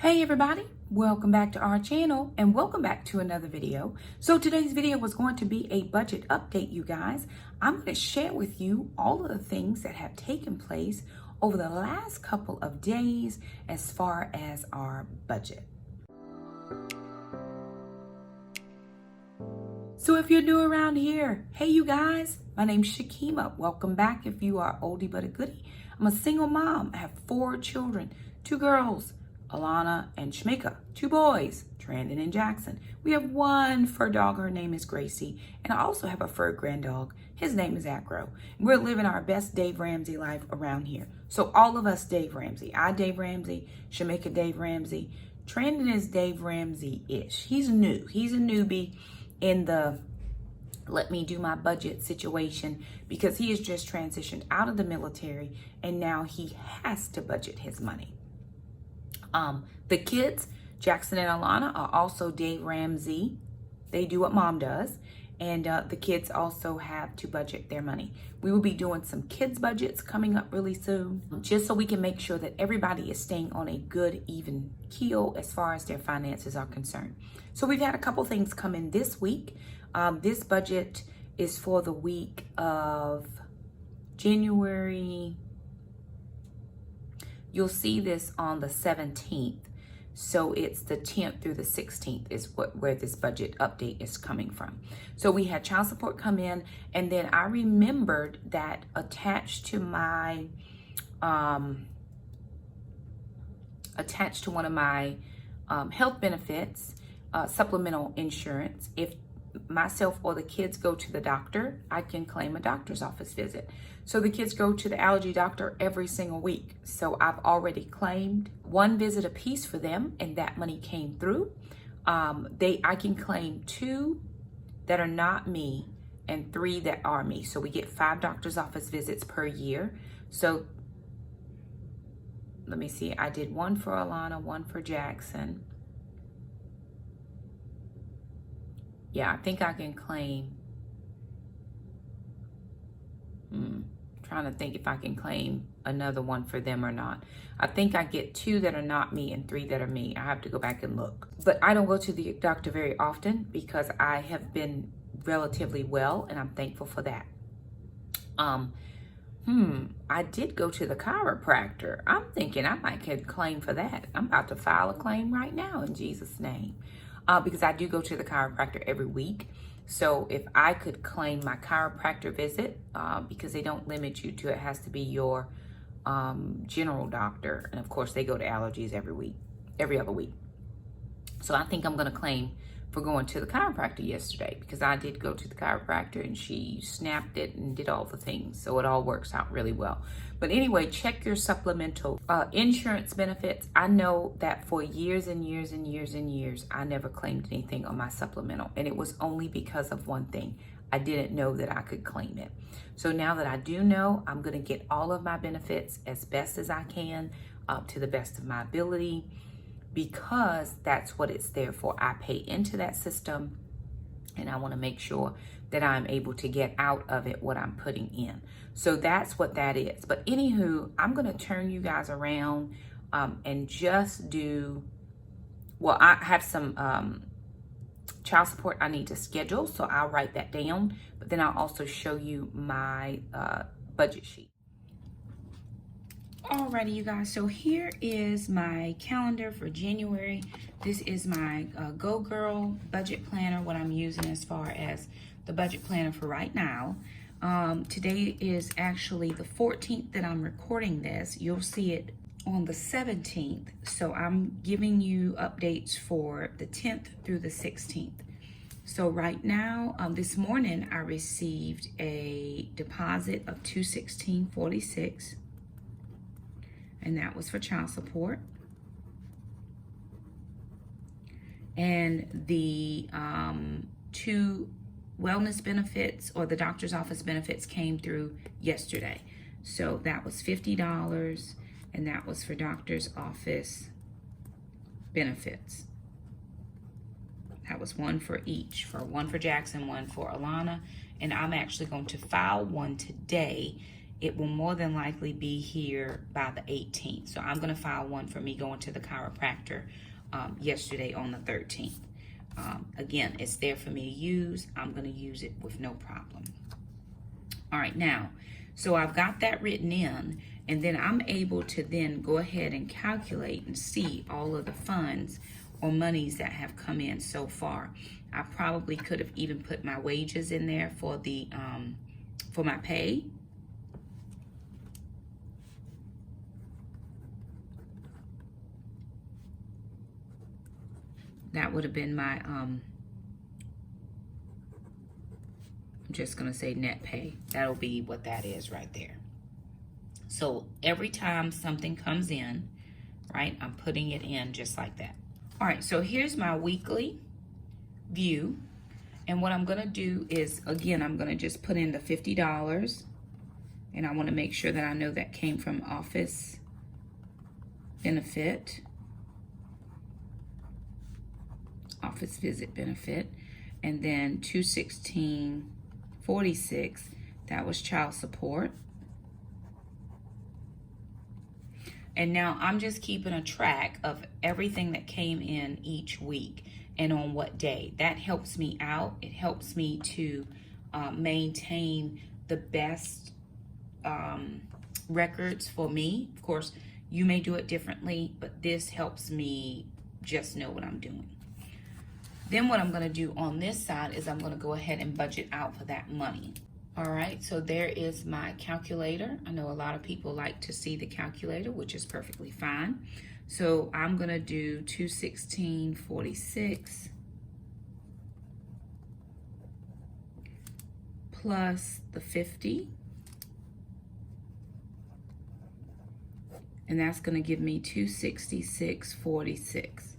Hey everybody, welcome back to our channel and welcome back to another video. So today's video was going to be a budget update, you guys. I'm going to share with you all of the things that have taken place over the last couple of days as far as our budget. So if you're new around here, hey you guys, my name's Shakema. Welcome back if you are oldie but a goodie. I'm a single mom. I have 4 children, 2 girls, Alana and Shakema, 2 boys, Trandon and Jackson. We have 1 fur dog, her name is Gracie, and I also have a fur grand dog. His name is Acro. We're living our best Dave Ramsey life around here. So all of us Dave Ramsey. I Dave Ramsey, Shakema Dave Ramsey. Trandon is Dave Ramsey-ish. He's new. He's a newbie in the let me do my budget situation because he has just transitioned out of the military and now he has to budget his money. The kids, Jackson and Alana, are also Dave Ramsey. They do what mom does. And the kids also have to budget their money. We will be doing some kids budgets coming up really soon, just so we can make sure that everybody is staying on a good, even keel as far as their finances are concerned. So we've had a couple things come in this week. This budget is for the week of January. You'll see this on the 17th. So it's the 10th through the 16th is where this budget update is coming from. So we had child support come in, and then I remembered that attached to my one of my health benefits, supplemental insurance, if myself or the kids go to the doctor, I can claim a doctor's office visit. So the kids go to the allergy doctor every single week. So I've already claimed 1 visit a piece for them, and that money came through. I can claim 2 that are not me and 3 that are me. So we get 5 doctor's office visits per year. So let me see. I did 1 for Alana, 1 for Jackson. Yeah, I think I can claim. Trying to think if I can claim another one for them or not. I think I get 2 that are not me and 3 that are me. I have to go back and look. But I don't go to the doctor very often because I have been relatively well, and I'm thankful for that. I did go to the chiropractor. I'm thinking I might get a claim for that. I'm about to file a claim right now in Jesus' name. Because I do go to the chiropractor every week. So if I could claim my chiropractor visit, because they don't limit you to, it has to be your general doctor. And of course they go to allergies every other week. So I think I'm gonna claim for going to the chiropractor yesterday, because I did go to the chiropractor and she snapped it and did all the things. So it all works out really well. But anyway, check your supplemental insurance benefits. I know that for years and years and years and years, I never claimed anything on my supplemental. And it was only because of one thing. I didn't know that I could claim it. So now that I do know, I'm gonna get all of my benefits as best as I can, to the best of my ability, because that's what it's there for. I pay into that system and I want to make sure that I'm able to get out of it what I'm putting in. So that's what that is. But anywho, I'm going to turn you guys around and just do, well, I have some child support I need to schedule, so I'll write that down, but then I'll also show you my budget sheet. Alrighty, you guys, so here is my calendar for January. This is my Go Girl budget planner, what I'm using as far as the budget planner for right now. Today is actually the 14th that I'm recording this. You'll see it on the 17th. So I'm giving you updates for the 10th through the 16th. So right now, this morning, I received a deposit of $216.46. And that was for child support. And the 2 wellness benefits, or the doctor's office benefits, came through yesterday. So that was $50, and that was for doctor's office benefits. That was 1 for each, for 1 for Jackson, 1 for Alana. And I'm actually going to file one today it will more than likely be here by the 18th. So I'm going to file one for me going to the chiropractor yesterday on the 13th. Again, it's there for me to use. I'm going to use it with no problem. All right, now, so I've got that written in, and then I'm able to then go ahead and calculate and see all of the funds or monies that have come in so far. I probably could have even put my wages in there for the for my pay. That would have been my I'm just gonna say net pay. That'll be what that is right there. So every time something comes in, right, I'm putting it in just like that. All right, so here's my weekly view. And what I'm gonna do is, again, I'm gonna just put in the $50. And I wanna make sure that I know that came from office benefit, office visit benefit. And then $216.46, that was child support. And now I'm just keeping a track of everything that came in each week and on what day. That helps me out. It helps me to maintain the best records for me. Of course, you may do it differently, but this helps me just know what I'm doing. Then what I'm gonna do on this side is I'm gonna go ahead and budget out for that money. All right, so there is my calculator. I know a lot of people like to see the calculator, which is perfectly fine. So I'm gonna do $216.46 plus the 50. And that's gonna give me $266.46.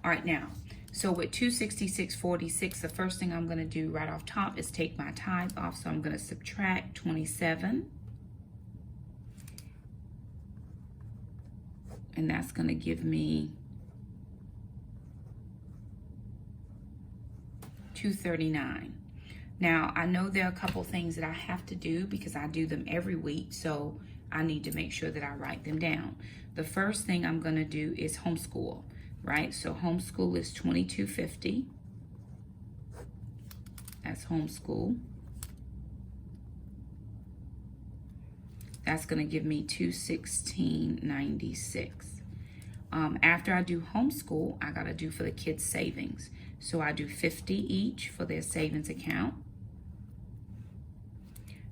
All right, now, so with $266.46, the first thing I'm gonna do right off top is take my tithe off. So I'm gonna subtract 27. And that's gonna give me $239. Now, I know there are a couple things that I have to do because I do them every week, so I need to make sure that I write them down. The first thing I'm gonna do is homeschool. Right, so homeschool is $22.50. That's homeschool. That's gonna give me $216.96. After I do homeschool, I gotta do for the kids' savings. So I do 50 each for their savings account.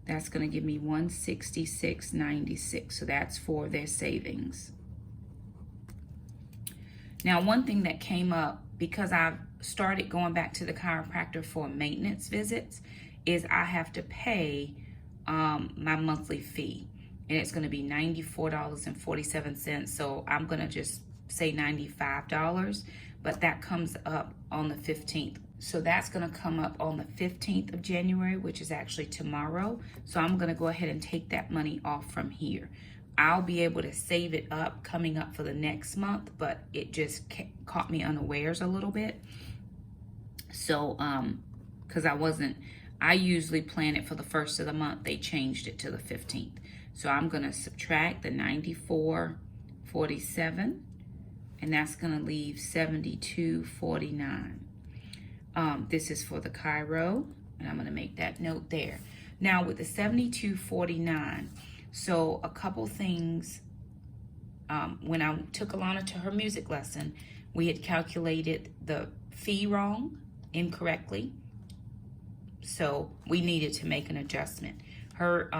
That's gonna give me $166.96. So that's for their savings. Now, one thing that came up, because I've started going back to the chiropractor for maintenance visits, is I have to pay my monthly fee. And it's going to be $94.47. So I'm going to just say $95. But that comes up on the 15th. So that's going to come up on the 15th of January, which is actually tomorrow. So I'm going to go ahead and take that money off from here. I'll be able to save it up coming up for the next month, but it just caught me unawares a little bit. So, because I usually plan it for the first of the month. They changed it to the 15th. So I'm going to subtract the $94.47, and that's going to leave $72.49. This is for the chiro, and I'm going to make that note there. Now, with the $72.49, so a couple things, when I took Alana to her music lesson, we had calculated the fee wrong, incorrectly. So we needed to make an adjustment. Her,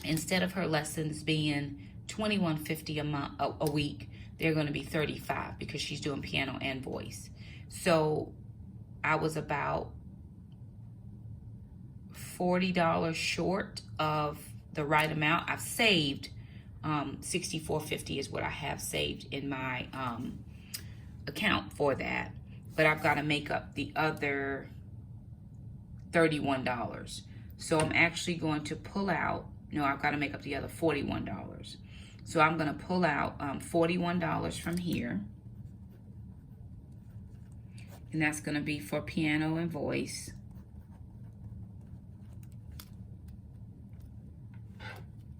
instead of her lessons being $21.50 a week, they're going to be $35 because she's doing piano and voice. So I was about $40 short of the right amount. I've saved $64.50 is what I have saved in my account for that, but I've got to make up the other $31. So I'm actually going to pull out, no, I've got to make up the other $41. So I'm going to pull out $41 from here, and that's going to be for piano and voice.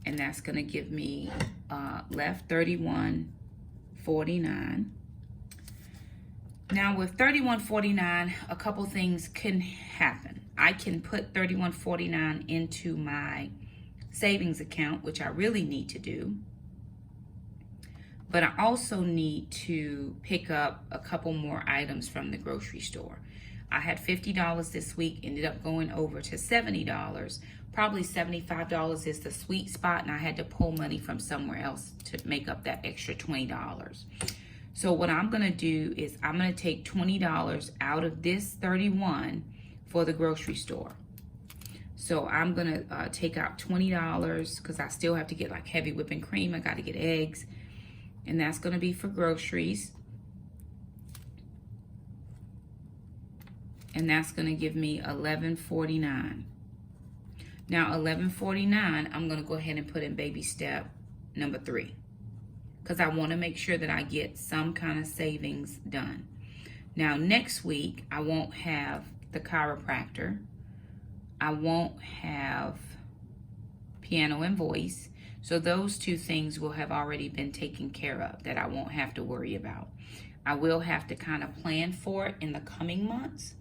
and that's going to give me left $31.49. Now with $31.49, a couple things can happen. I can put $31.49 into my savings account, which I really need to do. But I also need to pick up a couple more items from the grocery store. I had $50 this week, ended up going over to $70. Probably $75 is the sweet spot, and I had to pull money from somewhere else to make up that extra $20. So what I'm gonna do is I'm gonna take $20 out of this 31 for the grocery store. So I'm gonna take out $20 because I still have to get like heavy whipping cream. I gotta get eggs, and that's gonna be for groceries. And that's gonna give me $11.49. Now $11.49, I'm gonna go ahead and put in baby step number 3, because I wanna make sure that I get some kind of savings done. Now next week, I won't have the chiropractor. I won't have piano and voice. So those two things will have already been taken care of that I won't have to worry about. I will have to kind of plan for it in the coming months.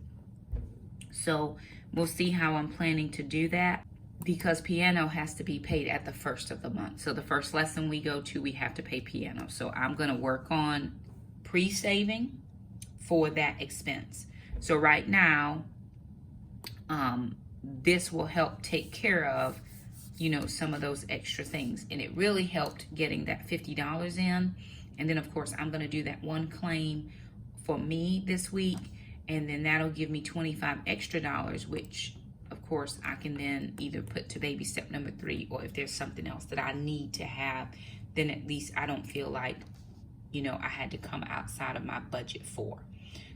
So we'll see how I'm planning to do that, because piano has to be paid at the first of the month. So the first lesson we go to, we have to pay piano. So I'm gonna work on pre-saving for that expense. So right now, this will help take care of, you know, some of those extra things. And it really helped getting that $50 in. And then of course, I'm gonna do that one claim for me this week. And then that'll give me $25 extra, which of course I can then either put to baby step number 3, or if there's something else that I need to have, then at least I don't feel like, you know, I had to come outside of my budget for.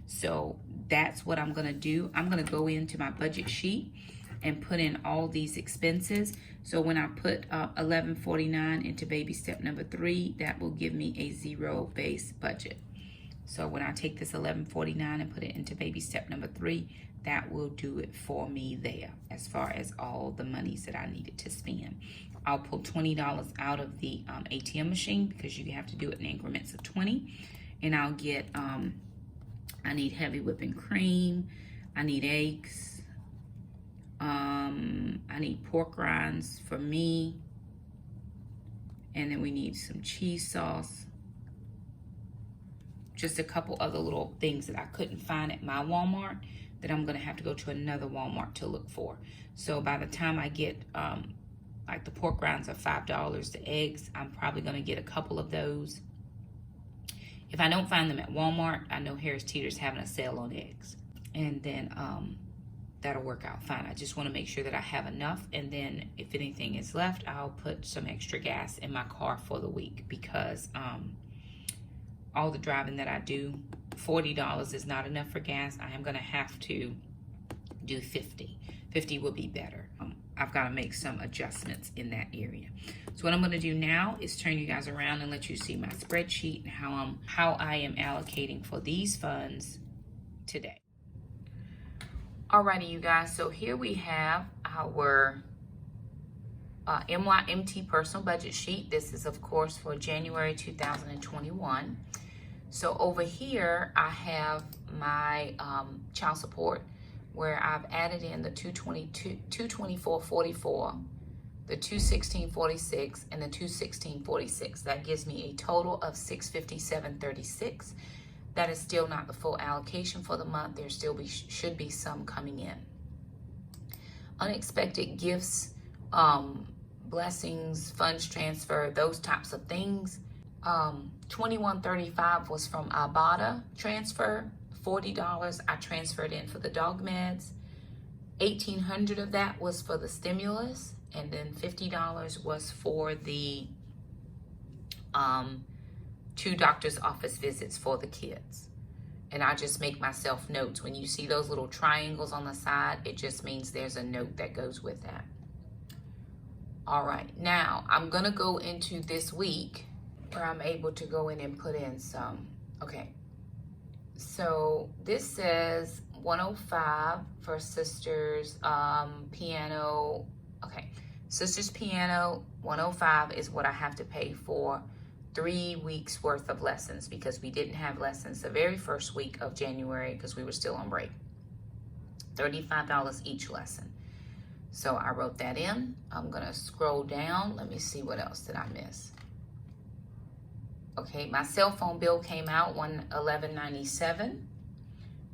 So that's what I'm gonna do. I'm gonna go into my budget sheet and put in all these expenses. So when I put $11.49 into baby step number 3, that will give me a zero-based budget. So when I take this $11.49 and put it into baby step number 3, that will do it for me there as far as all the monies that I needed to spend. I'll pull $20 out of the ATM machine, because you have to do it in increments of 20. And I'll get, I need heavy whipping cream, I need eggs, I need pork rinds for me, and then we need some cheese sauce. Just a couple other little things that I couldn't find at my Walmart that I'm gonna have to go to another Walmart to look for. So by the time I get, like the pork rinds are $5, the eggs, I'm probably gonna get a couple of those. If I don't find them at Walmart, I know Harris Teeter's having a sale on eggs. And then that'll work out fine. I just wanna make sure that I have enough, and then if anything is left, I'll put some extra gas in my car for the week, because all the driving that I do, $40 is not enough for gas. I am gonna have to do 50. 50 will be better. I've gotta make some adjustments in that area. So what I'm gonna do now is turn you guys around and let you see my spreadsheet and how I am allocating for these funds today. Alrighty, you guys, so here we have our MYMT personal budget sheet. This is of course for January 2021. So over here, I have my child support, where I've added in the $224.44, the $216.46, and the $216.46. That gives me a total of $657.36. That is still not the full allocation for the month. There still should be some coming in. Unexpected gifts, blessings, funds transfer, those types of things. $21.35 was from Ibotta transfer. $40 I transferred in for the dog meds. $1,800 of that was for the stimulus, and then $50 was for the 2 doctor's office visits for the kids. And I just make myself notes. When you see those little triangles on the side, it just means there's a note that goes with that. All right, now I'm gonna go into this week where I'm able to go in and put in some. Okay, so this says 105 for sisters, piano. Okay, Sister's Piano, $105 is what I have to pay for 3 weeks worth of lessons, because we didn't have lessons the very first week of January because we were still on break. $35 each lesson. So I wrote that in. I'm gonna scroll down. Let me see what else did I miss. Okay, my cell phone bill came out, $111.97.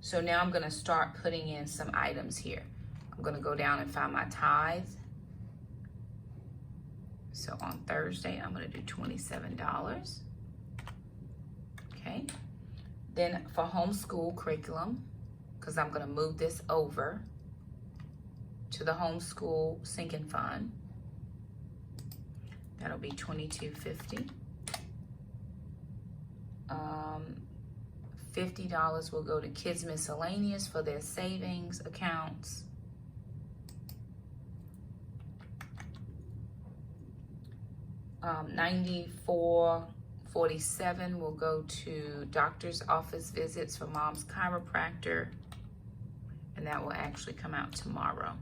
So now I'm gonna start putting in some items here. I'm gonna go down and find my tithe. So on Thursday, I'm gonna do $27. Okay. Then for homeschool curriculum, because I'm gonna move this over to the homeschool sinking fund, that'll be $22.50. $50 will go to kids miscellaneous for their savings accounts. $94.47 will go to doctor's office visits for mom's chiropractor, and that will actually come out tomorrow.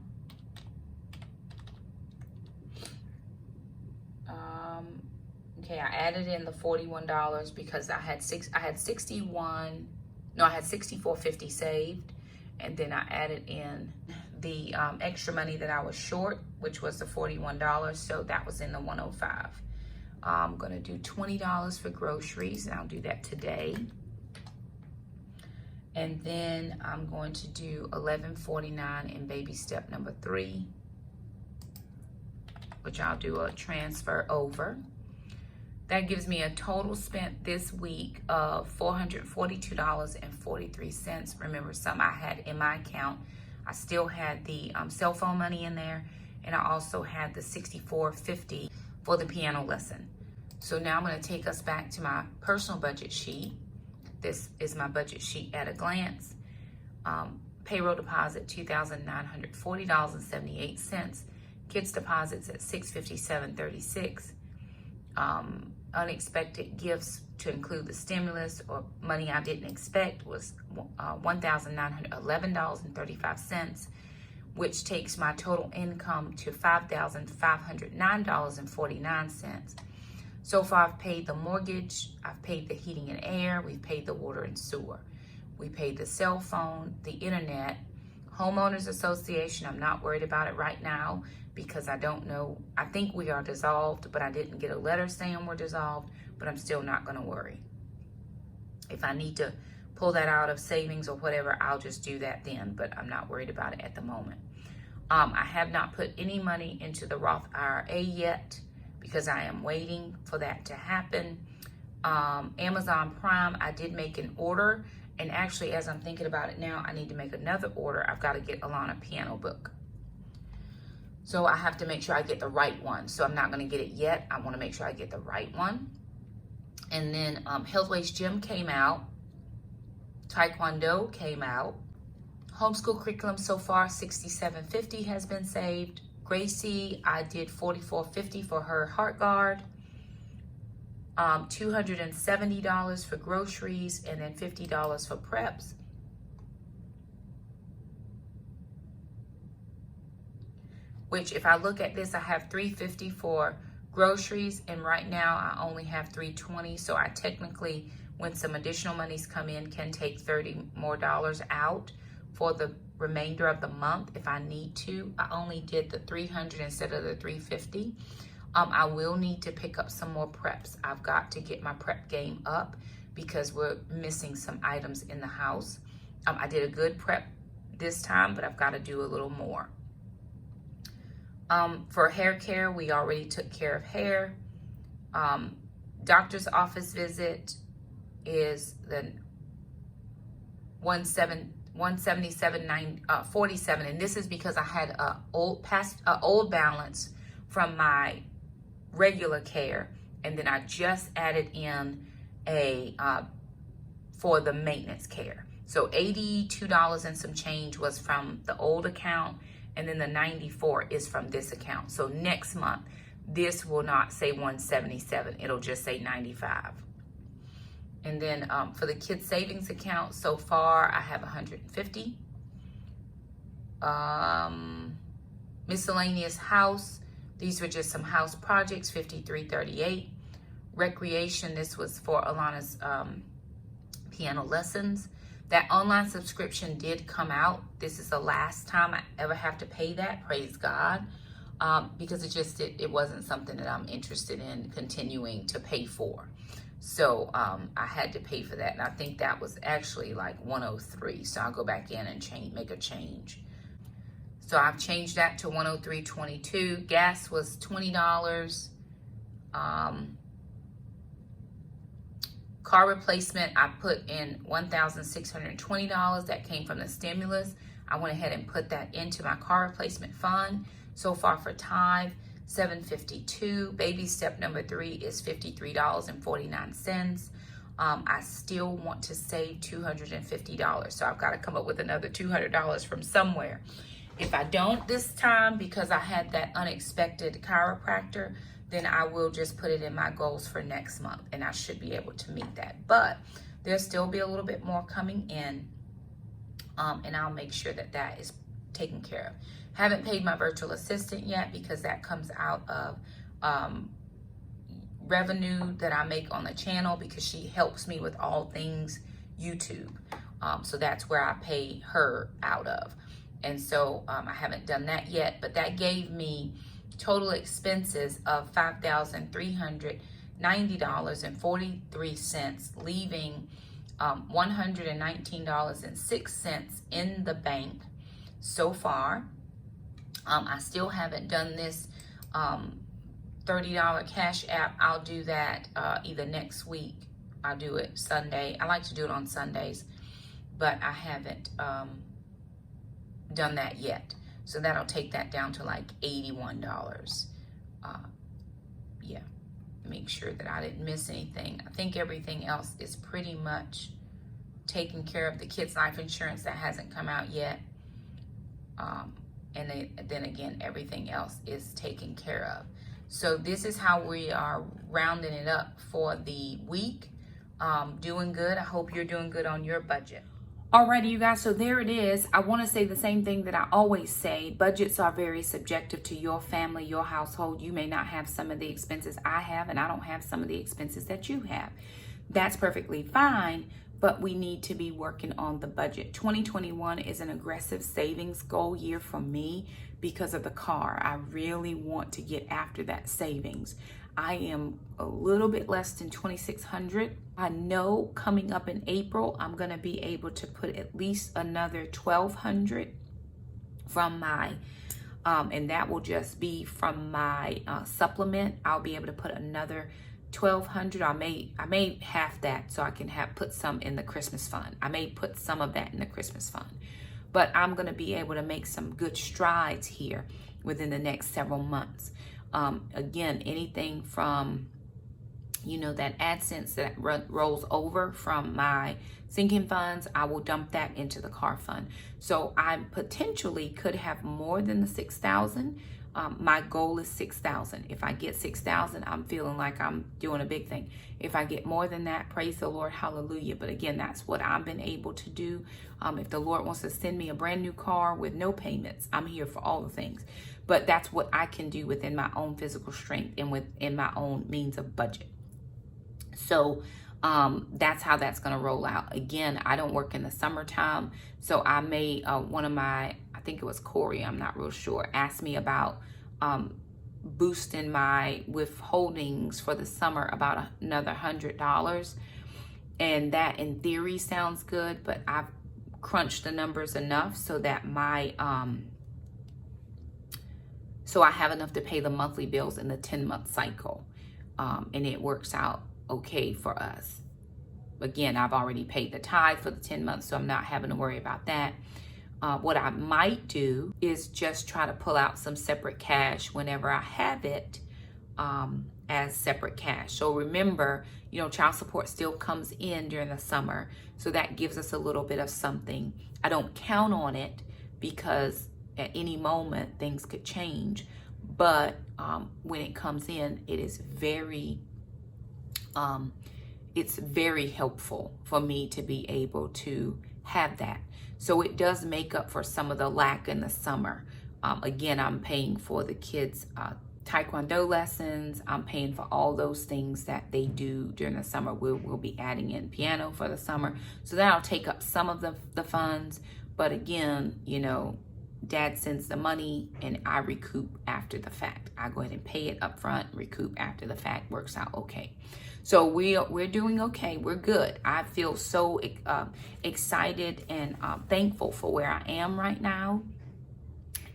Okay, I added in the $41 because I had $64.50 saved, and then I added in the extra money that I was short, which was the $41, so that was in the $105. I'm gonna do $20 for groceries, and I'll do that today. And then I'm going to do $11.49 in baby step number 3, which I'll do a transfer over. That gives me a total spent this week of $442.43. Remember, some I had in my account. I still had the cell phone money in there, and I also had the $64.50 for the piano lesson. So now I'm going to take us back to my personal budget sheet. This is my budget sheet at a glance. Payroll deposit, $2,940.78. Kids deposits at $657.36. Unexpected gifts, to include the stimulus or money I didn't expect, was $1,911.35, which takes my total income to $5,509.49. So far, I've paid the mortgage, I've paid the heating and air, we've paid the water and sewer. We paid the cell phone, the internet, homeowners association. I'm not worried about it right now because I don't know. I think we are dissolved, but I didn't get a letter saying we're dissolved, but I'm still not gonna worry. If I need to pull that out of savings or whatever, I'll just do that then, but I'm not worried about it at the moment. I have not put any money into the Roth IRA yet because I am waiting for that to happen. Amazon Prime, I did make an order, and actually, as I'm thinking about it now, I need to make another order. I've got to get Alana a piano book. So I have to make sure I get the right one. So I'm not going to get it yet. I want to make sure I get the right one. And then Healthways Gym came out. Taekwondo came out. Homeschool curriculum so far, $67.50 has been saved. Gracie, I did $44.50 for her heart guard. $270 for groceries, and then $50 for preps. Which, if I look at this, I have $350 for groceries, and right now I only have $320. So I technically, when some additional monies come in, can take $30 more out for the remainder of the month if I need to. I only did the $300 instead of the $350. I will need to pick up some more preps. I've got to get my prep game up because we're missing some items in the house. I did a good prep this time, but I've got to do a little more. For hair care, we already took care of hair. Doctor's office visit is the $177.47, and this is because I had a old balance from my regular care, and then I just added in a for the maintenance care. So $82 and some change was from the old account, and then the $94 is from this account. So next month, this will not say $177, it'll just say $95. And then for the kids savings account, so far I have $150. Miscellaneous house, These were just some house projects, $53.38. Recreation, this was for Alana's piano lessons. That online subscription did come out. This is the last time I ever have to pay that, praise God, because it wasn't something that I'm interested in continuing to pay for. So I had to pay for that, and I think that was actually like $103. So I'll go back in and make a change. So I've changed that to $103.22. Gas was $20. Car replacement, I put in $1,620. That came from the stimulus. I went ahead and put that into my car replacement fund. So far for tithe, $752. Baby step number 3 is $53.49. I still want to save $250. So I've got to come up with another $200 from somewhere. If I don't this time, because I had that unexpected chiropractor, then I will just put it in my goals for next month, and I should be able to meet that. But there'll still be a little bit more coming in, and I'll make sure that that is taken care of. Haven't paid my virtual assistant yet because that comes out of revenue that I make on the channel, because she helps me with all things YouTube. So that's where I pay her out of. And so I haven't done that yet, but that gave me total expenses of $5,390.43, leaving $119.06 in the bank so far. I still haven't done this $30 Cash App. I'll do that either next week. I'll do it Sunday. I like to do it on Sundays, but I haven't done that yet. So that'll take that down to like $81. Yeah, make sure that I didn't miss anything. I think everything else is pretty much taken care of. The kids' life insurance, that hasn't come out yet. And then again, everything else is taken care of. So this is how we are rounding it up for the week. Doing good. I hope you're doing good on your budget. Alrighty, you guys, so there it is. I want to say the same thing that I always say. Budgets are very subjective to your family, your household. You may not have some of the expenses I have, and I don't have some of the expenses that you have. That's perfectly fine, but we need to be working on the budget. 2021 is an aggressive savings goal year for me because of the car. I really want to get after that savings. I am a little bit less than $2,600. I know coming up in April, I'm going to be able to put at least another $1,200 from my, and that will just be from my supplement. I'll be able to put another $1,200. I may half that so I can put some in the Christmas fund. I may put some of that in the Christmas fund, but I'm going to be able to make some good strides here within the next several months. Again, anything from, that AdSense that rolls over from my sinking funds, I will dump that into the car fund. So I potentially could have more than the 6,000. My goal is 6,000. If I get 6,000, I'm feeling like I'm doing a big thing. If I get more than that, praise the Lord, hallelujah. But again, that's what I've been able to do. If the Lord wants to send me a brand new car with no payments, I'm here for all the things. But that's what I can do within my own physical strength and within my own means of budget. So that's how that's going to roll out. Again, I don't work in the summertime. So I may, one of my, I think it was Corey, I'm not real sure, asked me about boosting my withholdings for the summer about another $100. And that in theory sounds good, but I've crunched the numbers enough so that my, so I have enough to pay the monthly bills in the 10-month cycle. And it works out okay for us. Again, I've already paid the tithe for the 10 months, so I'm not having to worry about that. What I might do is just try to pull out some separate cash whenever I have it as separate cash. So remember, child support still comes in during the summer, so that gives us a little bit of something. I don't count on it because at any moment things could change, but when it comes in, it is it's very helpful for me to be able to have that. So it does make up for some of the lack in the summer. Again, I'm paying for the kids' Taekwondo lessons. I'm paying for all those things that they do during the summer. We'll be adding in piano for the summer. So that'll take up some of the funds. But again, you know, Dad sends the money and I recoup after the fact. I go ahead and pay it up front, recoup after the fact. Works out okay. So we're doing okay. We're good. I feel so excited and thankful for where I am right now.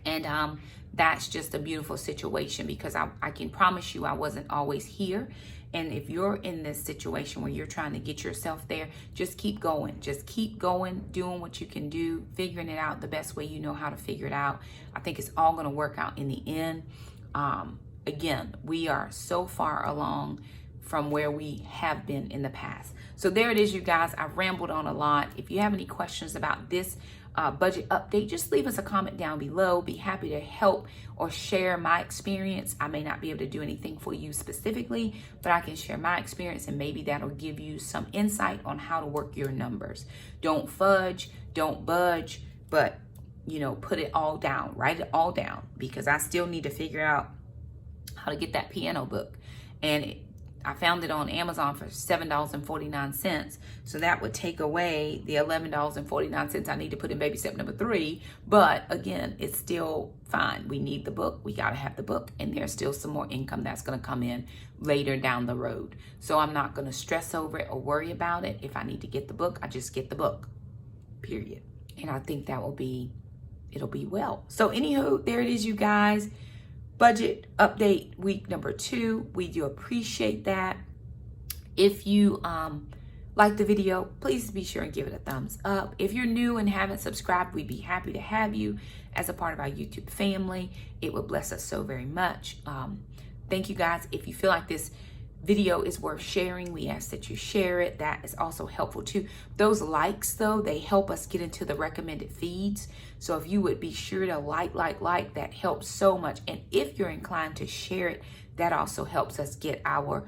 And that's just a beautiful situation, because I can promise you I wasn't always here. And if you're in this situation where you're trying to get yourself there, just keep going. Just keep going, doing what you can do, figuring it out the best way you know how to figure it out. I think it's all going to work out in the end. Again, we are so far along from where we have been in the past. So there it is, you guys. I've rambled on a lot. If you have any questions about this budget update, just leave us a comment down below. Be happy to help or share my experience. I may not be able to do anything for you specifically, but I can share my experience, and maybe that'll give you some insight on how to work your numbers. Don't fudge, don't budge, but you know, put it all down, write it all down, because I still need to figure out how to get that piano book. And I found it on Amazon for $7.49. So that would take away the $11.49 I need to put in baby step number 3. But again, it's still fine. We need the book. We got to have the book. And there's still some more income that's going to come in later down the road. So I'm not going to stress over it or worry about it. If I need to get the book, I just get the book, period. And I think that will be, it'll be well. So anywho, there it is, you guys. Budget update week number 2. We do appreciate that. If you like the video, please be sure and give it a thumbs up. If you're new and haven't subscribed, we'd be happy to have you as a part of our YouTube family. It would bless us so very much. Thank you, guys. If you feel like this video is worth sharing, we ask that you share it. That is also helpful too. Those likes, though, they help us get into the recommended feeds. So if you would be sure to like, that helps so much. And if you're inclined to share it, that also helps us get our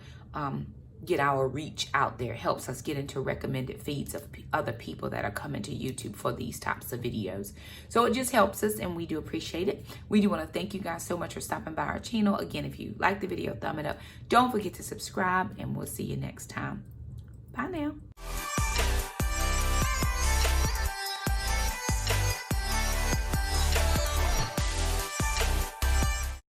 reach out there, helps us get into recommended feeds of other people that are coming to YouTube for these types of videos. So it just helps us, and we do appreciate it. We do want to thank you guys so much for stopping by our channel. Again, if you like the video, thumb it up. Don't forget to subscribe, and we'll see you next time. Bye now.